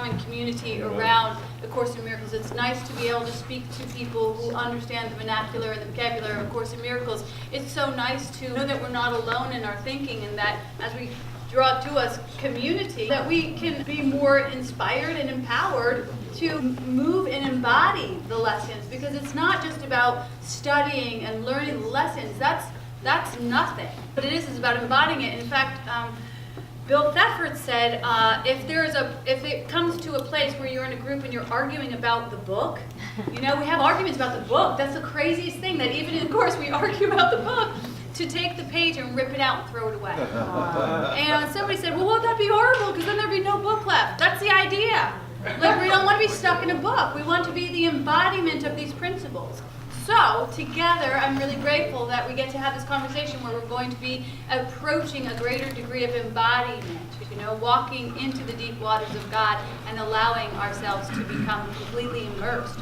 common community around the Course in Miracles. It's nice to be able to speak to people who understand the vernacular and the vocabulary of A Course in Miracles. It's so nice to know that we're not alone in our thinking, and that as we draw to us community, that we can be more inspired and empowered to move and embody the lessons, because it's not just about studying and learning the lessons. That's nothing. What it is about embodying it. In fact, Bill Thetford said, if it comes to a place where you're in a group and you're arguing about the book, we have arguments about the book. That's the craziest thing, that even in Course we argue about the book, to take the page and rip it out and throw it away. And somebody said, well, won't that be horrible? Because then there'd be no book left. That's the idea. Like, we don't want to be stuck in a book. We want to be the embodiment of these principles. So, together, I'm really grateful that we get to have this conversation where we're going to be approaching a greater degree of embodiment, walking into the deep waters of God and allowing ourselves to become completely immersed.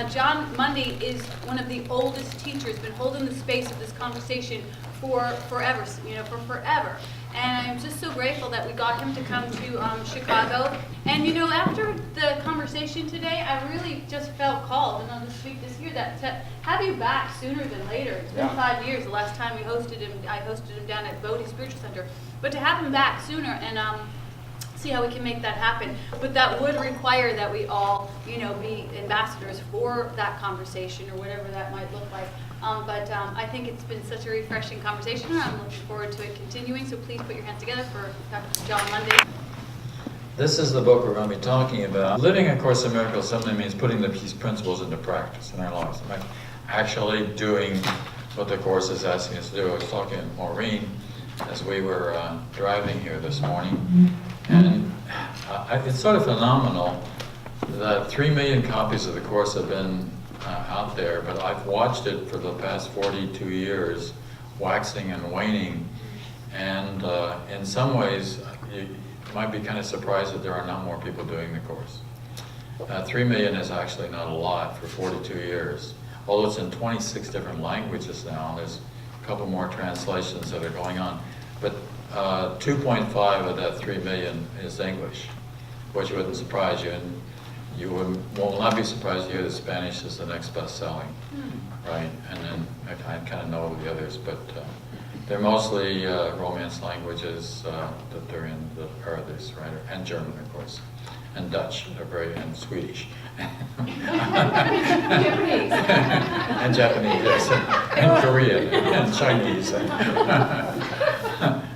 Jon Mundy is one of the oldest teachers, been holding the space of this conversation for forever, for forever. And I'm just so grateful that we got him to come to Chicago. And after the conversation today, I really just felt called, and on this week this year, that to have you back sooner than later. It's been 5 years. The last time we hosted him, I hosted him down at Bodhi Spiritual Center. But to have him back sooner and see how we can make that happen. But that would require that we all, be ambassadors for that conversation, or whatever that might look like. But I think it's been such a refreshing conversation, and I'm looking forward to it continuing. So please put your hands together for Dr. Jon Mundy. This is the book we're going to be talking about. Living A Course in Miracles simply means putting these principles into practice in our lives. Right? Actually doing what the Course is asking us to do. I was talking to Maureen as we were driving here this morning, and it's sort of phenomenal that 3 million copies of the Course have been out there, but I've watched it for the past 42 years, waxing and waning, and in some ways you might be kind of surprised that there are not more people doing the Course. 3 million is actually not a lot for 42 years, although it's in 26 different languages now. There's a couple more translations that are going on, but 2.5 of that 3 million is English, which wouldn't surprise you. And you will not be surprised to hear that Spanish is the next best-selling, right? And then I kind of know the others, but they're mostly Romance languages that they're in, or others, right? And German, of course, and Dutch, and Swedish, Japanese, and Japanese, yes, and Korean, and Chinese.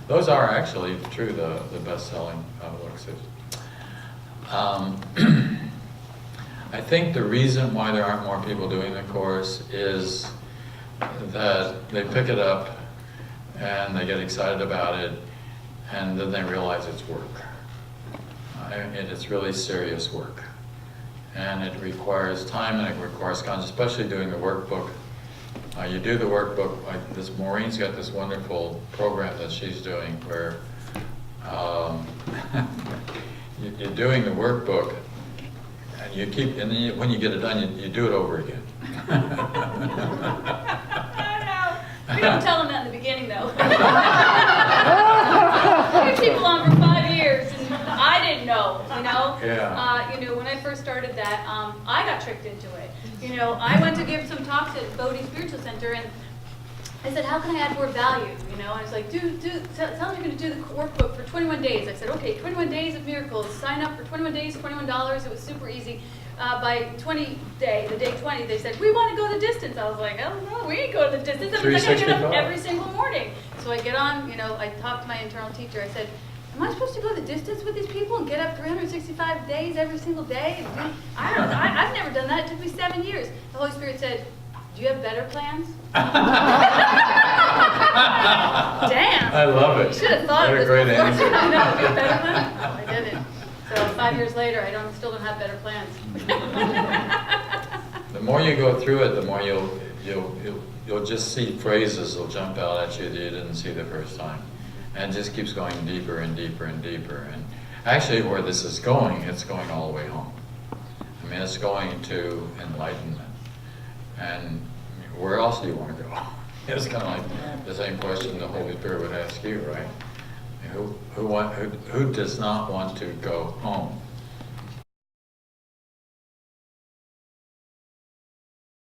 Those are actually true, the best-selling books. I think the reason why there aren't more people doing the Course is that they pick it up and they get excited about it, and then they realize it's work. It's really serious work. And it requires time, and it requires conscious, especially doing the workbook. You do the workbook, like this, Maureen's got this wonderful program that she's doing where you're doing the workbook, and you keep, and then when you get it done, you do it over again. I know. We don't tell them that in the beginning, though. We have people on for 5 years, and I didn't know, Yeah. When I first started that, I got tricked into it. I went to give some talks at Bodhi Spiritual Center, and I said, how can I add more value? I was like, tell me you're going to do the workbook for 21 days. I said, okay, 21 days of miracles. Sign up for 21 days, $21. It was super easy. By the day 20, they said, we want to go the distance. I was like, oh no, we ain't going the distance. I got to get up every single morning. So I get on, I talked to my internal teacher. I said, am I supposed to go the distance with these people and get up 365 days every single day? I don't know. I've never done that. It took me 7 years. The Holy Spirit said, do you have better plans? Damn. I love it. You should have thought of this great before. answer. I know, do you have better plans? I didn't. So 5 years later, I still don't have better plans. The more you go through it, the more you'll just see phrases will jump out at you that you didn't see the first time, and it just keeps going deeper and deeper and deeper. And actually, where this is going, it's going all the way home. I mean, it's going to enlightenment. And where else do you want to go? It's kind of like the same question the Holy Spirit would ask you, right? Who does not want to go home?